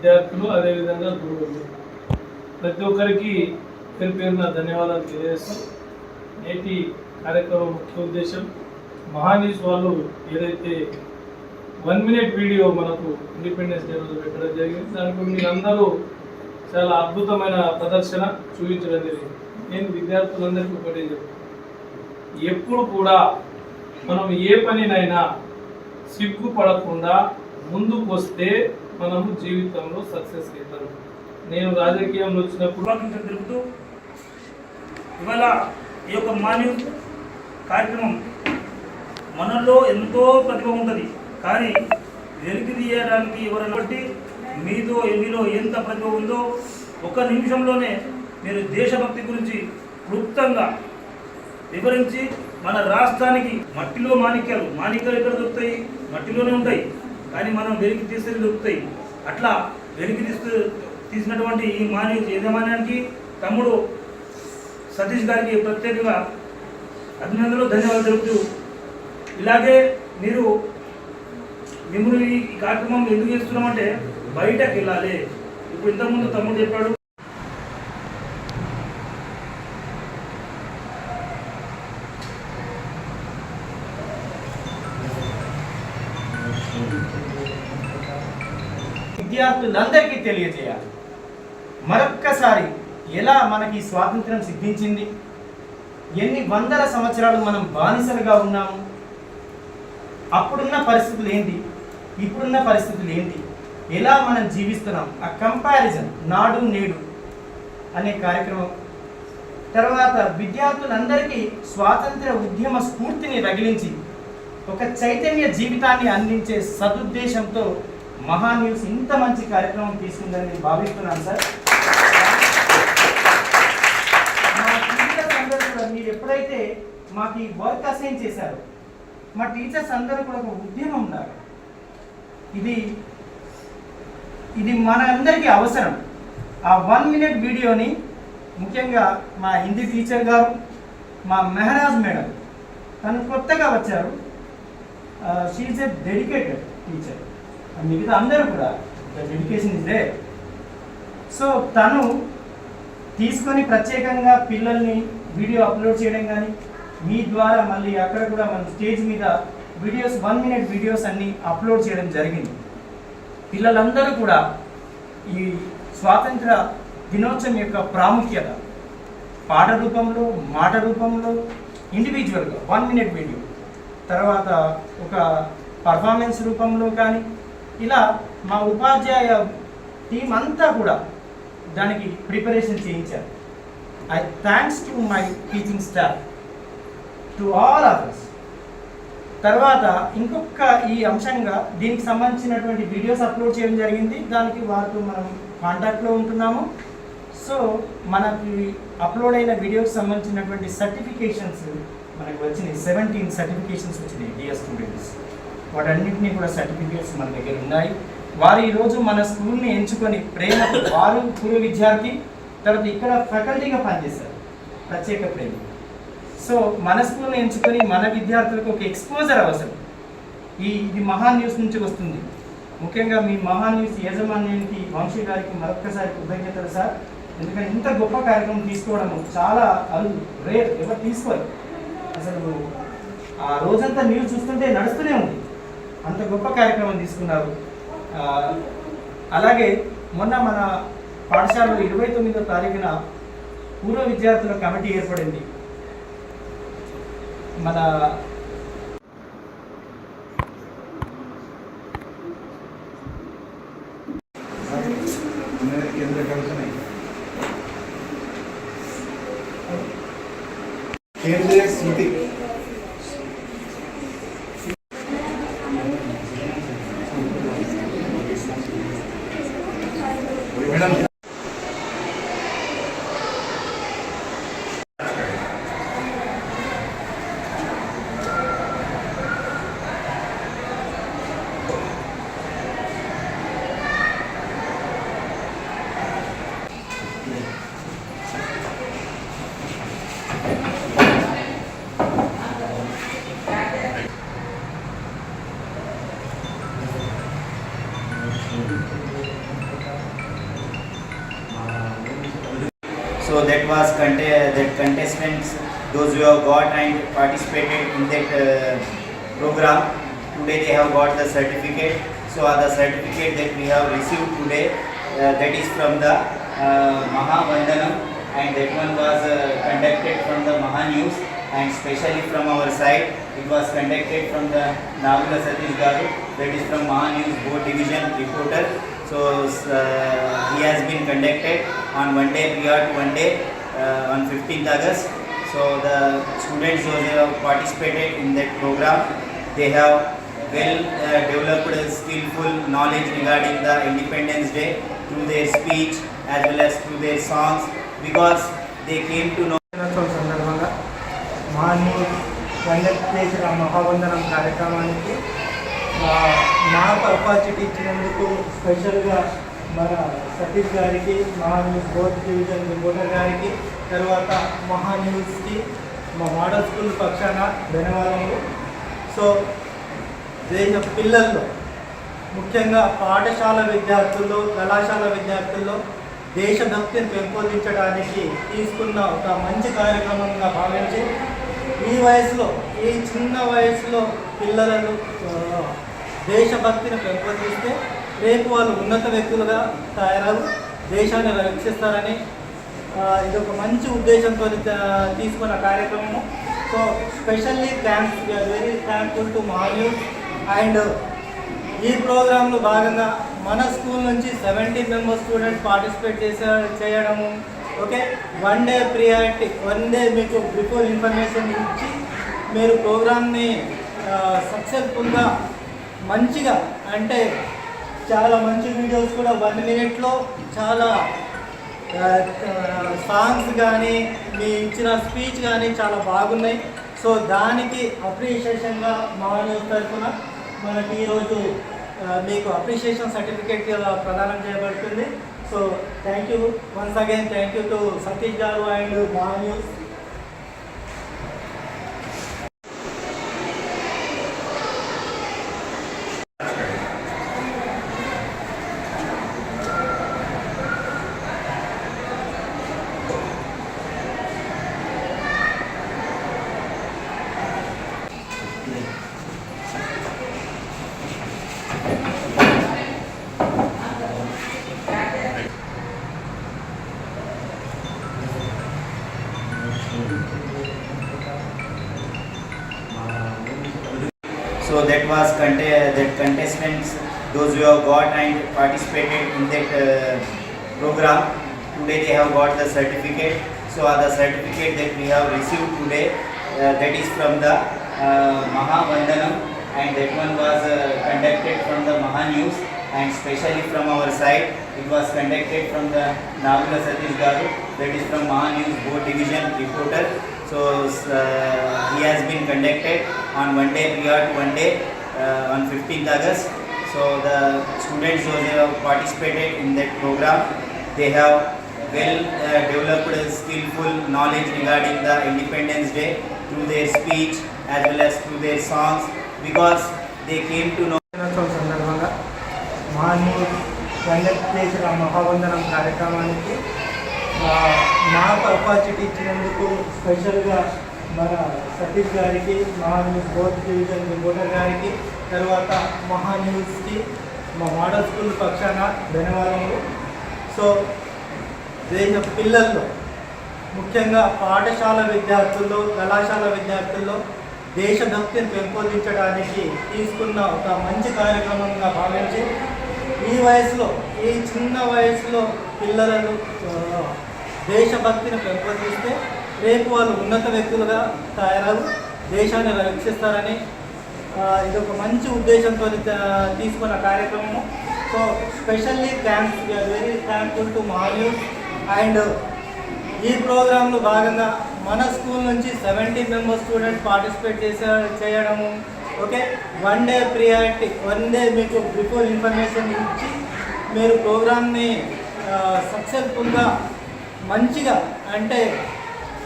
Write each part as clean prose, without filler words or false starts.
విద్యార్థులు అదేవిధంగా గురువులు ప్రతి ఒక్కరికి పేరు పేరున ధన్యవాదాలు తెలియజేస్తూ నేటి కార్యక్రమం ముఖ్య ఉద్దేశం మహాన్యూస్ వాళ్ళు ఏదైతే 1 మినిట్ వీడియో మనకు ఇండిపెండెన్స్ డే రోజు పెట్టడం జరిగింది. దానికి మీరందరూ చాలా అద్భుతమైన ప్రదర్శన చూపించడం జరిగింది. నేను విద్యార్థులందరికీ ఒకటే చెప్తాను, ఎప్పుడు కూడా మనం ఏ పనినైనా సిగ్గుపడకుండా ముందుకు వస్తే మనము జీవితంలో సక్సెస్ అవుతాం. నేను రాజకీయంలో వచ్చినప్పుడు తెలుపుతూ ఇవాళ ఈ యొక్క మాన్యూ కార్యక్రమం మనలో ఎంతో ప్రతిభ ఉంటుంది, కానీ వెలికి తీయడానికి ఎవరైనా బట్టి మీలో ఎంత ప్రతిభ ఉందో ఒక నిమిషంలోనే మీరు దేశభక్తి గురించి క్లుప్తంగా వివరించి మన రాష్ట్రానికి మట్టిలో మాణిక్యాలు ఎక్కడ దొరుకుతాయి, మట్టిలోనే ఉంటాయి, కానీ మనం వెలికి తీస్తే దొరుకుతాయి. అట్లా వెలికి తీసినటువంటి ఈ యజమాన్యానికి తమ్ముడు సతీష్ గారికి ప్రత్యేకంగా అభినందనలు ధన్యవాదాలు తెలుపుతూ, ఇలాగే మీరు మిమ్మల్ని ఈ కార్యక్రమం ఎందుకు చేస్తున్నామంటే బయటకు వెళ్ళాలి. ఇప్పుడు ఇంతకుముందు తమ్ముడు చెప్పాడు, విద్యార్థులందరికీ తెలియజేయాలి మరొక్కసారి ఎలా మనకి స్వాతంత్రం సిద్ధించింది, ఎన్ని వందల సంవత్సరాలు మనం బానిసలుగా ఉన్నాము, అప్పుడున్న పరిస్థితులు ఏంటి, ఇప్పుడున్న పరిస్థితులు ఏంటి, ఎలా మనం జీవిస్తున్నాం, ఆ కంపారిజన్ నాడు నేడు అనే కార్యక్రమం. తర్వాత విద్యార్థులందరికీ స్వాతంత్ర ఉద్యమ స్ఫూర్తిని రగిలించి ఒక చైతన్య జీవితాన్ని అందించే సదుద్దేశంతో మహాన్యూస్ ఇంత మంచి కార్యక్రమం తీసుకుందని నేను భావిస్తున్నాను సార్. మా టీచర్స్ అందరూ కూడా మీరు ఎప్పుడైతే మాకు ఈ వర్క్ అసైన్ చేశారో మా టీచర్స్ అందరూ కూడా ఒక ఉద్యమం లాగా ఇది మన అందరికీ అవసరం. ఆ 1 మినిట్ వీడియోని ముఖ్యంగా మా హిందీ టీచర్ గారు, మా మెహరాజ్ మేడం, తను కొత్తగా వచ్చారు, she is a dedicated teacher, మిగతా అందరూ కూడా డెడికేషన్ ఇస్ దేర్. సో తను తీసుకొని ప్రత్యేకంగా పిల్లల్ని వీడియో అప్లోడ్ చేయడం కానీ, మీ ద్వారా మళ్ళీ అక్కడ కూడా మన స్టేజ్ మీద వీడియోస్ 1 మినిట్ వీడియోస్ అన్నీ అప్లోడ్ చేయడం జరిగింది. పిల్లలందరూ కూడా ఈ స్వాతంత్ర దినోత్సవం యొక్క ప్రాముఖ్యత పాట రూపంలో, మాట రూపంలో, ఇండివిజువల్గా 1 మినిట్ వీడియో, తర్వాత ఒక పర్ఫార్మెన్స్ రూపంలో కానీ, ఇలా మా ఉపాధ్యాయ టీం అంతా కూడా దానికి ప్రిపరేషన్ చేయించారు. I thanks to my teaching staff, to all others. తర్వాత ఇంకొక ఈ అంశంగా దీనికి సంబంధించినటువంటి వీడియోస్ అప్లోడ్ చేయడం జరిగింది. దానికి వారితో మనం కాంటాక్ట్లో ఉంటున్నాము. సో మనకి అప్లోడ్ అయిన వీడియోకి సంబంధించినటువంటి సర్టిఫికేషన్స్ మనకు వచ్చినాయి. 17 సర్టిఫికేషన్స్ వచ్చినాయి డియర్ స్టూడెంట్స్. వాటన్నింటినీ కూడా సర్టిఫికేట్స్ మన దగ్గర ఉన్నాయి. వారు ఈరోజు మన స్కూల్ని ఎంచుకొని ప్రేమ, వారు పూర్వ విద్యార్థి, తర్వాత ఇక్కడ ఫ్యాకల్టీగా పనిచేశారు, ప్రత్యేక ప్రేమ. సో మన స్కూల్ని ఎంచుకొని మన విద్యార్థులకు ఒక ఎక్స్పోజర్ అవసరం. ఇది మహాన్యూస్ నుంచి వస్తుంది. ముఖ్యంగా మీ మహాన్యూస్ యాజమాన్యానికి, వంశీ గారికి మరొక్కసారి కృతజ్ఞతలు సార్. ఎందుకంటే ఇంత గొప్ప కార్యక్రమం తీసుకోవడం చాలా అరుదు, రేర్, ఎవరు తీసుకోరు. అసలు ఆ రోజంతా న్యూస్ చూస్తుంటే నడుస్తూనే ఉంది, అంత గొప్ప కార్యక్రమం తీసుకున్నారు. అలాగే మొన్న మన పాఠశాలలో 29వ తారీఖున పూర్వ విద్యార్థుల కమిటీ ఏర్పడింది. మన కేంద్రీయ స్మృతి madam So that was that contestants, those who have got and participated in that program. Today they have got the certificate. So the certificate that we have received today, that is from the Mahavandanam, and that one was conducted from the Mahanews, and specially from our side it was conducted from the Navula Satish Garu, that is from Mahanews Board Division reporter. So he has been conducted on one day prior to one day on 15th August. So the students who have participated in that program, they have well developed skillful knowledge regarding the Independence Day through their speech as well as through their songs, because they came to know. దినోత్సవం సందర్భంగా మహానీయులు conduct చేసిన మహావందనం కార్యక్రమానికి నాకు opportunity ఇచ్చినందుకు స్పెషల్గా మన సతీష్ గారికి, Maha News board division reporter గారికి, తర్వాత మహాన్యూస్కి మా మోడల్ స్కూల్ పక్షాన ధన్యవాదములు. సో దేశ పిల్లల్లో ముఖ్యంగా పాఠశాల విద్యార్థుల్లో, కళాశాల విద్యార్థుల్లో దేశభక్తిని పెంపొందించడానికి తీసుకున్న ఒక మంచి కార్యక్రమంగా భావించి ఈ వయసులో, ఈ చిన్న వయసులో పిల్లలను దేశభక్తిని పెంపొందిస్తే రేపు వాళ్ళు ఉన్నత వ్యక్తులుగా తయారవు దేశాన్ని రక్షిస్తారని ఇది ఒక మంచి ఉద్దేశంతో తీసుకున్న కార్యక్రమము. So specially thanks, we are very thankful to Mahaa News. And ఈ ప్రోగ్రాంలో భాగంగా మన స్కూల్ నుంచి 70 మెంబర్స్ స్టూడెంట్స్ పార్టిసిపేట్ చేయడము. Okay, one day priority, one day మీకు బిఫోర్ ఇన్ఫర్మేషన్ ఇచ్చి మీరు ప్రోగ్రామ్ని సక్సెస్ఫుల్గా మంచిగా, అంటే చాలా మంచి వీడియోస్ కూడా 1 నిమిషంలో చాలా సాంగ్స్ కానీ మీ ఇచ్చిన స్పీచ్ కానీ చాలా బాగున్నాయి. సో దానికి అప్రిషియేషన్గా మహాన్యూస్ తరఫున మనకి ఈరోజు మీకు అప్రిషియేషన్ సర్టిఫికేట్ ప్రదానం చేయబడుతుంది. So thank you once again, thank you to Satish garu and Maha News. So that was that contestants, those who have got and participated in that program. Today they have got the certificate. So the certificate that we have received today, that is from the Mahavandanam, and that one was conducted from the Mahanews, and specially from our side it was conducted from the Navula Satish Garu, that is from Mahanews Board Division reporter. So he has been conducted on one day prior to one day on 15th August. So the students who have participated in that program, they have well developed skillful knowledge regarding the Independence Day through their speech as well as through their songs, because they came to know. దినోత్సవం సందర్భంగా మహానీయులు conduct చేసిన మహావందనం కార్యక్రమానికి నాకు opportunity ఇచ్చినందుకు స్పెషల్గా మన సతీష్ గారికి, Maha News board division reporter గారికి, తర్వాత మహాన్యూస్కి మా మోడల్ స్కూల్ పక్షాన ధన్యవాదములు. సో దేశ పిల్లల్లో ముఖ్యంగా పాఠశాల విద్యార్థుల్లో, కళాశాల విద్యార్థుల్లో దేశభక్తిని పెంపొందించడానికి తీసుకున్న ఒక మంచి కార్యక్రమంగా భావించి ఈ వయసులో, ఈ చిన్న వయసులో పిల్లలను దేశభక్తిని పెంపొందిస్తే రేపు వాళ్ళు ఉన్నత వ్యక్తులుగా తయారవు దేశాన్ని రక్షిస్తారని ఇది ఒక మంచి ఉద్దేశంతో తీసుకున్న కార్యక్రమము. So specially thanks, we are very thankful to Mahaa News. And ఈ ప్రోగ్రాంలో భాగంగా మన స్కూల్ నుంచి 70 మెంబర్స్ స్టూడెంట్స్ పార్టిసిపేట్ చేయడము. Okay, one day priority, one day మీకు బిఫోర్ ఇన్ఫర్మేషన్ ఇచ్చి మీరు ప్రోగ్రామ్ని సక్సెస్ఫుల్గా మంచిగా, అంటే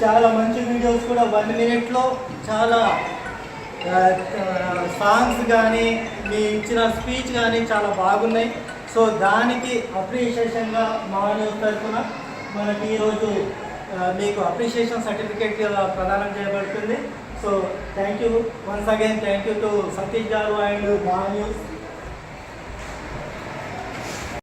చాలా మంచి వీడియోస్ కూడా 1 నిమిషంలో చాలా సాంగ్స్ కానీ మీ ఇచ్చిన స్పీచ్ కానీ చాలా బాగున్నాయి. సో దానికి అప్రిషియేషన్గా మహాన్యూస్ తరఫున మనకి ఈరోజు మీకు అప్రిషియేషన్ సర్టిఫికేట్ ప్రదానం చేయబడుతుంది. So thank you once again, thank you to Satish garu and మా న్యూస్